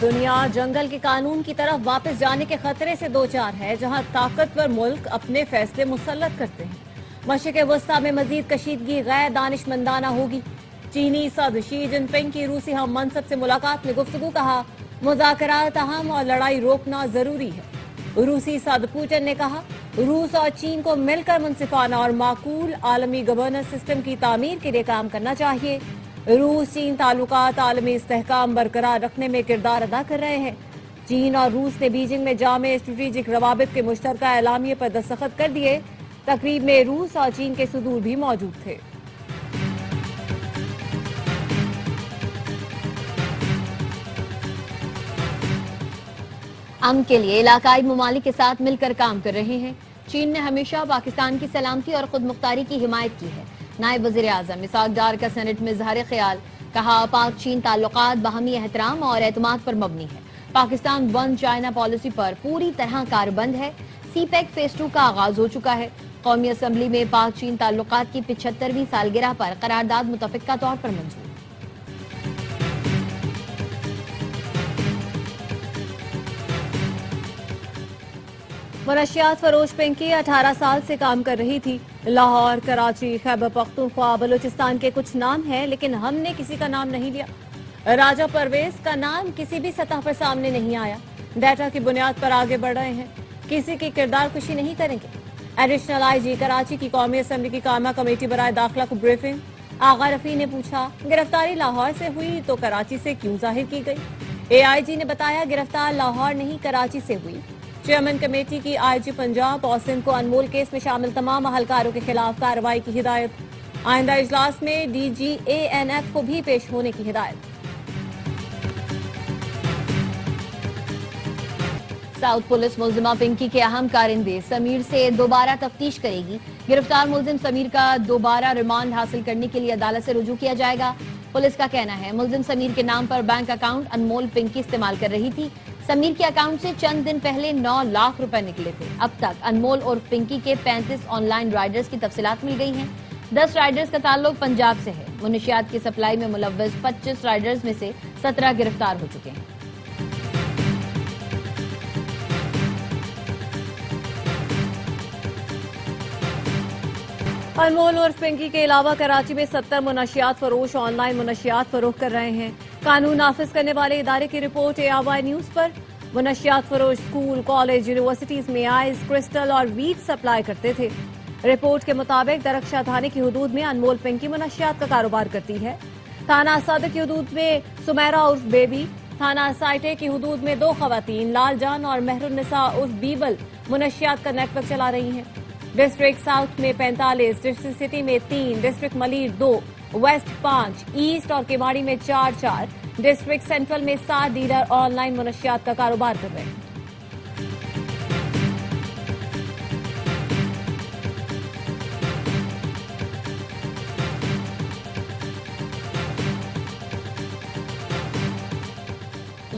दुनिया जंगल के कानून की तरफ वापस जाने के खतरे से दो चार है, जहां ताकतवर मुल्क अपने फैसले मुसल्लत करते हैं। मशरिक़ वस्ता में मजीद कशीदगी गैर दानिशमंदाना होगी। चीनी सदर शी जिनपिंग की रूसी हम मनसब से मुलाकात में गुफ्तगू, कहा मुज़ाकरात अहम और लड़ाई रोकना जरूरी है। रूसी सदर पुतिन ने कहा रूस और चीन को मिलकर मुनसिफाना और माकूल आलमी गवर्नेंस सिस्टम की तामीर के लिए काम करना चाहिए। रूस चीन ताल्लुकात आलमी इस्तेहकाम बरकरार रखने में किरदार अदा कर रहे हैं। चीन और रूस ने बीजिंग में जामे स्ट्रेटेजिक रवाबित के मुश्तरका एलामिये पर दस्तखत कर दिए। तकरीब में रूस और चीन के सदूर भी मौजूद थे। अमन के लिए इलाकाई ममालिक के साथ मिलकर काम कर रहे हैं। चीन ने हमेशा पाकिस्तान की सलामती और खुद मुख्तारी की हिमायत की है। नायब वज़ीर आज़म इसहाक डार का सेनेट में इज़हार ख्याल, कहा पाक चीन ताल्लुकात बाहमी एहतराम और एतमाद पर मबनी है। पाकिस्तान वन चाइना पॉलिसी पर पूरी तरह कारबंद है। सीपैक फेज 2 का आगाज हो चुका है। कौमी असम्बली में पाक चीन ताल्लुकात की 75वीं सालगिरह पर करारदाद मुतफ़िका तौर पर मंजूर। मनशियात फरोश पिंकी 18 साल से काम कर रही थी। लाहौर, कराची, खैबर पख्तूनख्वा, बलूचिस्तान के कुछ नाम हैं, लेकिन हमने किसी का नाम नहीं लिया। राजा परवेज का नाम किसी भी सतह पर सामने नहीं आया। डाटा की बुनियाद पर आगे बढ़ रहे हैं, किसी की किरदार कुशी नहीं करेंगे। एडिशनल IG कराची की कौमी असम्बली की कामा कमेटी बराए दाखिला को ब्रीफिंग। आगा रफी ने पूछा गिरफ्तारी लाहौर से हुई तो कराची से क्यों जाहिर की गई। AIG ने बताया गिरफ्तार लाहौर नहीं कराची से हुई। चेयरमैन कमेटी की IG पंजाब और सिंध को अनमोल केस में शामिल तमाम अहलकारों के खिलाफ कार्रवाई की हिदायत। आइंदा इजलास में DG ANF को भी पेश होने की हिदायत। साउथ पुलिस मुलजिमा पिंकी के अहम कारिंदे समीर से दोबारा तफ्तीश करेगी। गिरफ्तार मुलजिम समीर का दोबारा रिमांड हासिल करने के लिए अदालत से रुजू किया जाएगा। पुलिस का कहना है मुलजिम समीर के नाम पर बैंक अकाउंट अनमोल पिंकी इस्तेमाल कर रही थी। समीर के अकाउंट से चंद दिन पहले 9 लाख रुपए निकले थे। अब तक अनमोल और पिंकी के 35 ऑनलाइन राइडर्स की तफसीलात मिल गई हैं। 10 राइडर्स का ताल्लुक पंजाब से है। मुनशियात की सप्लाई में मुलव्वस 25 राइडर्स में से 17 गिरफ्तार हो चुके हैं। अनमोल और पिंकी के अलावा कराची में 70 मुनशियात फरोश ऑनलाइन मुनशियात फरोख्त कर रहे हैं। कानून नाफिज करने वाले इदारे की रिपोर्ट ARY न्यूज पर। मुनशियात फरोश स्कूल, कॉलेज, यूनिवर्सिटीज में आइस, क्रिस्टल और वीट सप्लाई करते थे। रिपोर्ट के मुताबिक दरख्शा थाने की हुदूद में अनमोल पिंकी मुनशियात का कारोबार करती है। थाना सदर की हुदूद में सुमेरा उर्फ बेबी, थाना साइटे की हुदूद में 2 खवातीन लालजान और मेहरुन्निसा उर्फ बीबल मुनशियात का नेटवर्क चला रही हैं। डिस्ट्रिक्ट साउथ में 45, डिस्ट्रिक्ट सिटी में 3, डिस्ट्रिक्ट मलीर 2, वेस्ट 5, ईस्ट और केवाड़ी में 4, डिस्ट्रिक्ट सेंट्रल में 7 डीलर ऑनलाइन मुनशियात का कारोबार कर रहे हैं।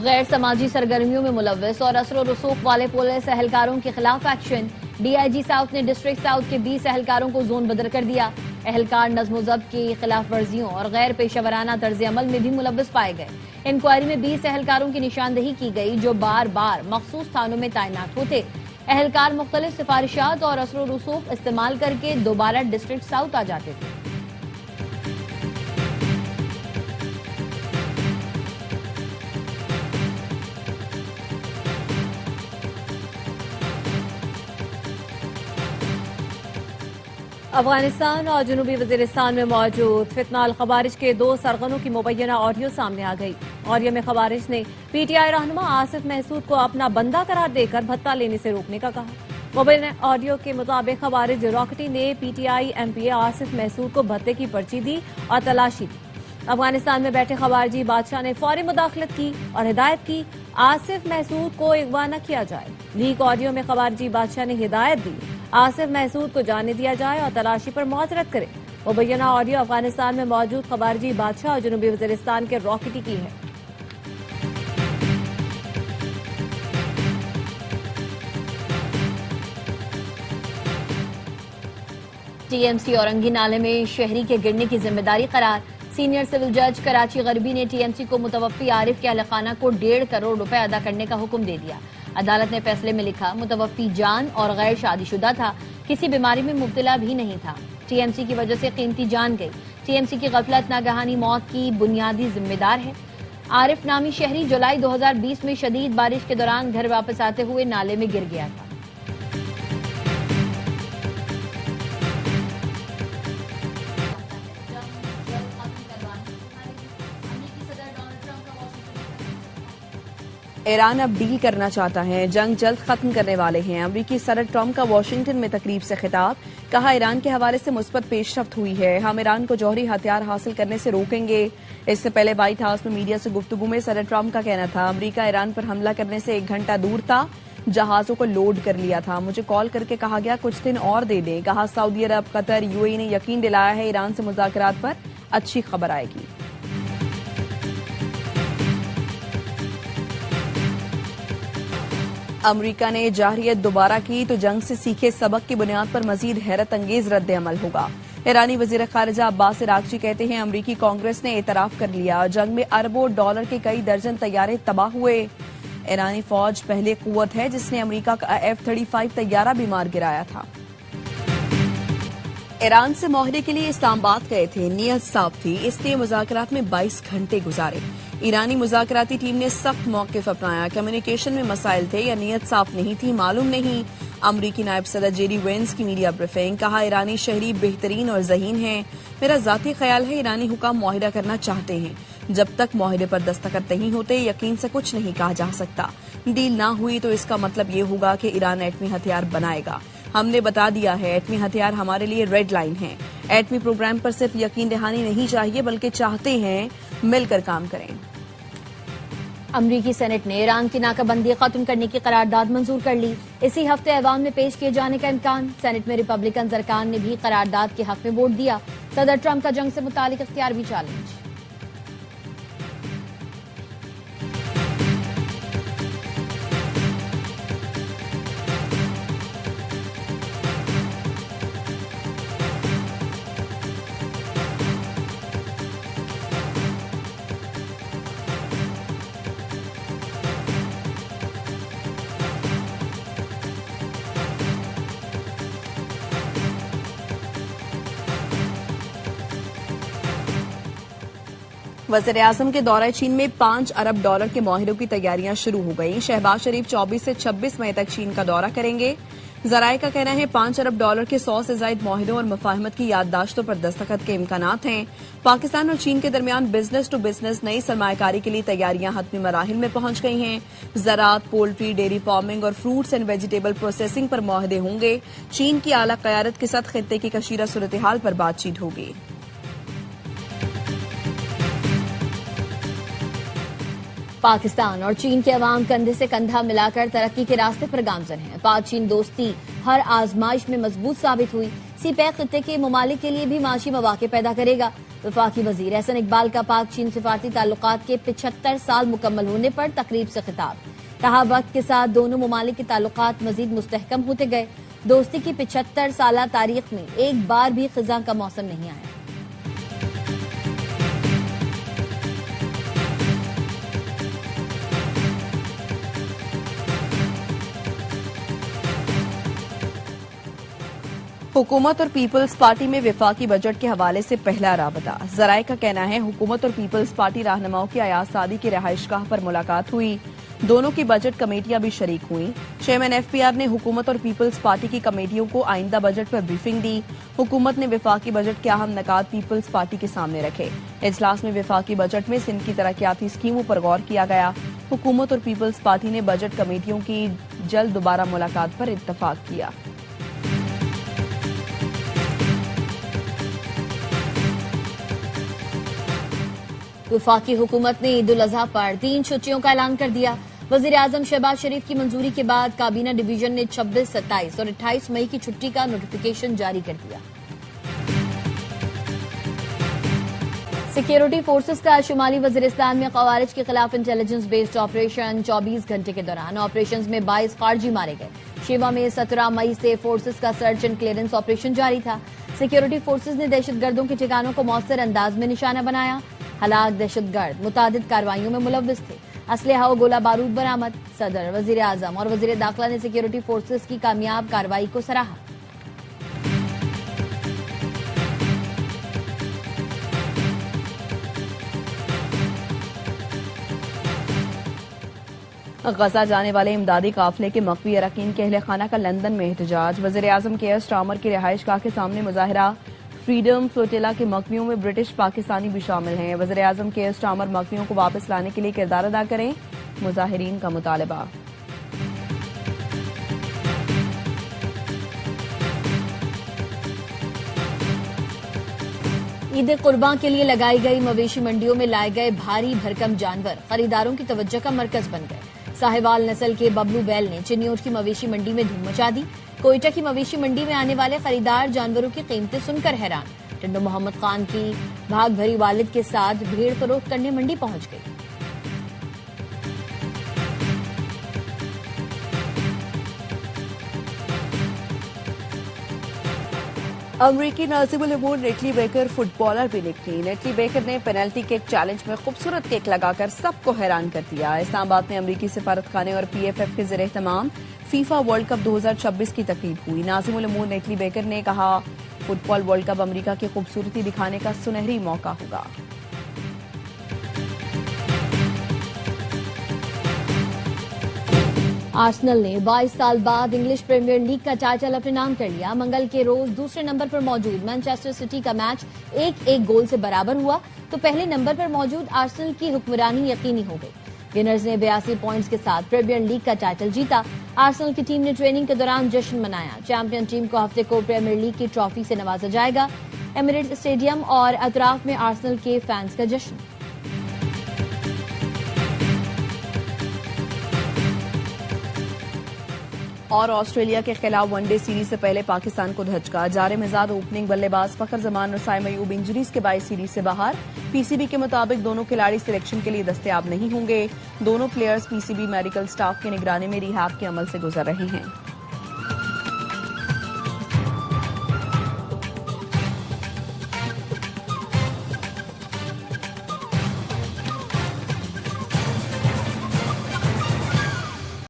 गैर समाजी सरगर्मियों में मुलव्वस और असर और रसूख वाले पुलिस एहलकारों के खिलाफ एक्शन। DIG साउथ ने डिस्ट्रिक्ट साउथ के 20 एहलकारों को जोन बदर कर दिया। एहलकार नज़्म ज़ब्त की खिलाफ वर्जियों और गैर पेशेवराना तर्ज अमल में भी मुलव्वस पाए गए। इंक्वायरी में 20 एहलकारों की निशानदही की गई जो बार बार मखसूस थानों में तैनात होते। एहलकार मुख्तलिफ सिफारिशात और असर और रसूख इस्तेमाल करके दोबारा डिस्ट्रिक्ट साउथ आ जाते थे। अफगानिस्तान और जनूबी वजीरिस्तान में मौजूद फितनाल खवारिज के 2 सरगनों की मुबैना ऑडियो सामने आ गई। ऑडियो में खवारिज ने PTI रहनुमा आसिफ महसूद को अपना बंदा करार देकर भत्ता लेने से रोकने का कहा। मुबैना ऑडियो के मुताबिक खवारिज रॉकेटी ने PTI MPA आसिफ महसूद को भत्ते की पर्ची दी और तलाशी दी। अफगानिस्तान में बैठे खवारिजी बादशाह ने फौरी मुदाखलत की और हिदायत की आसिफ महसूद को अगवा न किया जाए। लीक ऑडियो में खवारिजी बादशाह ने हिदायत दी आसिफ महसूद को जाने दिया जाए और तलाशी पर मुआजरत करे। मुबैना ऑडियो अफगानिस्तान में मौजूद खवारिजी बादशाह और जनूबी वजीरिस्तान के रॉकेटी की है। TMC औरंगी नाले में शहरी के गिरने की जिम्मेदारी करार। सीनियर सिविल जज कराची गरबी ने टीएमसी को मुतवफ़ी आरिफ के अहलखाना को 1.5 करोड़ रुपए अदा करने का हुक्म दे दिया। अदालत ने फैसले में लिखा, मुतवफ़ी जान और गैर शादीशुदा था, किसी बीमारी में मुब्तला भी नहीं था। टीएमसी की वजह से कीमती जान गई। टीएमसी की गफलत नागहानी मौत की बुनियादी जिम्मेदार है। आरिफ नामी शहरी जुलाई 2020 में शदीद बारिश के दौरान घर वापस आते हुए नाले में गिर गया था। ईरान अब डील करना चाहता है, जंग जल्द खत्म करने वाले हैं। अमरीकी सदर ट्रंप का वाशिंगटन में तकरीब से खिताब, कहा ईरान के हवाले से मुस्बत पेशरफ्त हुई है, हम ईरान को जौहरी हथियार हासिल करने से रोकेंगे। इससे पहले व्हाइट हाउस में मीडिया से गुफ्तगू में सदर ट्रंप का कहना था, अमरीका ईरान पर हमला करने से 1 घंटा दूर था, जहाजों को लोड कर लिया था, मुझे कॉल करके कहा गया कुछ दिन और दे दें। कहा सऊदी अरब, कतर, यूएई ने यकीन दिलाया है ईरान से मुज़ाकरात पर अच्छी खबर आएगी। अमरीका ने जारहियत दोबारा की तो जंग से सीखे सबक की बुनियाद पर मजीद हैरत अंगेज रद्द अमल होगा। ईरानी वजीर खारिजा अब्बास इराक्ची कहते हैं, अमरीकी कांग्रेस ने एतराफ कर लिया, जंग में अरबों डॉलर के कई दर्जन तैयारे तबाह हुए। ईरानी फौज पहले कुव्वत है जिसने अमरीका का F-35 तैयारा भी मार गिराया था। ईरान से माहरे के लिए इस्लामाबाद गए थे, नीयत साफ थी, इसलिए मुज़ाकरात में 22 घंटे गुजारे। ईरानी मुज़ाकराती टीम ने सख्त मौक़िफ़ अपनाया, कम्युनिकेशन में मसाइल थे या नीयत साफ नहीं थी मालूम नहीं। अमरीकी नायब सदर जेडी वेंस की मीडिया ब्रीफिंग, कहा ईरानी शहरी बेहतरीन और ज़हीन हैं, मेरा ज़ाती ख्याल है ईरानी हुकाम माहिरा करना चाहते हैं, जब तक माहिरे पर दस्तखत नहीं होते यकीन से कुछ नहीं कहा जा सकता। डील ना हुई तो इसका मतलब ये होगा कि ईरान एटमी हथियार बनाएगा। हमने बता दिया है, एटमी हथियार हमारे लिए रेड लाइन है। एटमी प्रोग्राम पर सिर्फ यकीन दहानी नहीं चाहिए बल्कि चाहते हैं मिलकर काम करें। अमरीकी सेनेट ने ईरान की नाकाबंदी खत्म करने की करारदाद मंजूर कर ली। इसी हफ्ते ऐवान में पेश किए जाने का इम्कान। सेनेट में रिपब्लिकन अरकान ने भी करारदाद के हक में वोट दिया। सदर ट्रंप का जंग से मुतालिक इख्तियार भी चैलेंज। वज़ीर-ए-आज़म के दौरे चीन में 5 अरब डॉलर के माहिरों की तैयारियां शुरू हो गई। शहबाज शरीफ 24 से 26 मई तक चीन का दौरा करेंगे। जराये का कहना है 5 अरब डॉलर के 100 से ज्यादा माहिरों और मुफाहमत की याददाश्तों पर दस्तखत के इम्कानात हैं। पाकिस्तान और चीन के दरमियान बिजनेस टू बिजनेस नई सरमायाकारी के लिए तैयारियां हतमी मराहिल में पहुंच गई हैं। ज़राअत, पोल्ट्री, डेयरी फार्मिंग और फ्रूट्स एंड वेजिटेबल प्रोसेसिंग पर मुआहदे होंगे। चीन की आला क़यादत के साथ खित्ते की कशीदा सूरत हाल पर बातचीत होगी। पाकिस्तान और चीन के अवाम कंधे से कंधा मिलाकर तरक्की के रास्ते पर गामजन हैं। पाक चीन दोस्ती हर आजमाइश में मजबूत साबित हुई। सीपैक खित्ते के ममालिक के लिए भी माशी मौके पैदा करेगा। वफाकी वजीर एहसन इकबाल का पाक चीन सिफारती ताल्लुकात के 75 साल मुकम्मल होने पर तकरीब से खिताब, कहा वक्त के साथ दोनों ममालिक के ताल्लुकात मजीद मुस्तहकम होते गए। दोस्ती की 75 साल तारीख में एक बार भी खिजा का मौसम नहीं आया। हुकूमत और पीपल्स पार्टी में विफाकी बजट के हवाले से पहला राबता। जराये का कहना है हुकूमत और पीपल्स पार्टी रहनुमाओं की अयाज सादी की रिहाइशगाह पर मुलाकात हुई। दोनों की बजट कमेटियां भी शरीक हुई। चेयरमैन एफपीआर ने हुकूमत और पीपल्स पार्टी की कमेटियों को आइंदा बजट पर ब्रीफिंग दी। हुकूमत ने विफाकी बजट के अहम नकात पीपल्स पार्टी के सामने रखे। इजलास में विफाकी बजट में सिंध की तरक्याती स्कीमों पर गौर किया गया। हुकूमत और पीपल्स पार्टी ने बजट कमेटियों की जल्द दोबारा मुलाकात पर इत्तफाक किया। वफाकी हुकूमत ने ईद उल अजहा पर 3 छुट्टियों का ऐलान कर दिया। वजीर आजम शहबाज शरीफ की मंजूरी के बाद काबीना डिवीजन ने 26, 27 और 28 मई की छुट्टी का नोटिफिकेशन जारी कर दिया। सिक्योरिटी फोर्सेस का शुमाली वजीरिस्तान में खवारिज के खिलाफ इंटेलिजेंस बेस्ड ऑपरेशन 24 घंटे के दौरान ऑपरेशंस में 22 खारजी मारे गए। शेवा में 17 मई से फोर्सेस का सर्च एंड क्लियरेंस ऑपरेशन जारी था। सिक्योरिटी फोर्सेस ने दहशतगर्दों के ठिकानों को मौसर अंदाज में निशाना बनाया। हलाक दहशतगर्द मुतादिद कार्रवाइयों में मुलव्विस थे। असलहा और गोला बारूद बरामद। सदर, वजीर आजम और वजीर दाखिला ने सिक्योरिटी फोर्सेस की कामयाब कार्रवाई को सराहा। गजा जाने वाले इमदादी काफिले के मकवी अरकान के अहल खाना का लंदन में एहतजाज। वज़ीर आज़म केयर स्टार्मर की रिहाइश गाह के सामने मुजाहिरा। फ्रीडम फ्लोटिला के मकवियों में ब्रिटिश पाकिस्तानी भी शामिल हैं। वज़ीर आज़म केयर स्टार्मर मकवियों को वापस लाने के लिए किरदार अदा करें, मुजाहिरीन का मुतालबा। ईद कुर्बान के लिए लगाई गई मवेशी मंडियों में लाए गए भारी भरकम जानवर खरीदारों की तवज्जो का मरकज बन गए। साहिवाल नस्ल के बबलू बैल ने चिन्योट की मवेशी मंडी में धूम मचा दी। कोयटा की मवेशी मंडी में आने वाले खरीदार जानवरों की कीमतें सुनकर हैरान। टंडो मोहम्मद खान की भाग भरी वालिद के साथ भेड़ फरोख्त करने मंडी पहुंच गई। अमरीकी नाज़िमुल उमूर नेटली बेकर फुटबॉलर भी निकली। नेटली बेकर ने पेनल्टी किक चैलेंज में खूबसूरत किक लगाकर सबको हैरान कर दिया। इस्लामाबाद में अमरीकी सिफारतखाने और PFF के ज़रिए तमाम फीफा वर्ल्ड कप 2026 की तकरीब हुई। नाज़िमुल उमूर नेटली बेकर ने कहा, फुटबॉल वर्ल्ड कप अमरीका की खूबसूरती दिखाने का सुनहरी मौका होगा। आर्सेनल ने 22 साल बाद इंग्लिश प्रीमियर लीग का टाइटल अपने नाम कर लिया। मंगल के रोज दूसरे नंबर पर मौजूद मैनचेस्टर सिटी का मैच 1-1 गोल से बराबर हुआ तो पहले नंबर पर मौजूद आर्सेनल की हुक्मरानी यकीनी हो गई। विनर्स ने 82 पॉइंट्स के साथ प्रीमियर लीग का टाइटल जीता। आर्सेनल की टीम ने ट्रेनिंग के दौरान जश्न मनाया। चैंपियन टीम को हफ्ते को प्रीमियर लीग की ट्रॉफी से नवाजा जाएगा। एमिरेट्स स्टेडियम और अतराफ में आर्सेनल के फैंस का जश्न। और ऑस्ट्रेलिया के खिलाफ वनडे सीरीज से पहले पाकिस्तान को धचका। जारे मिजाज ओपनिंग बल्लेबाज फखर जमान और साइम अयूब इंजरीज के बायस सीरीज से बाहर। PCB के मुताबिक दोनों खिलाड़ी सिलेक्शन के लिए दस्तयाब नहीं होंगे। दोनों प्लेयर्स PCB मेडिकल स्टाफ की निगरानी में रिहैब के अमल से गुजर रहे हैं।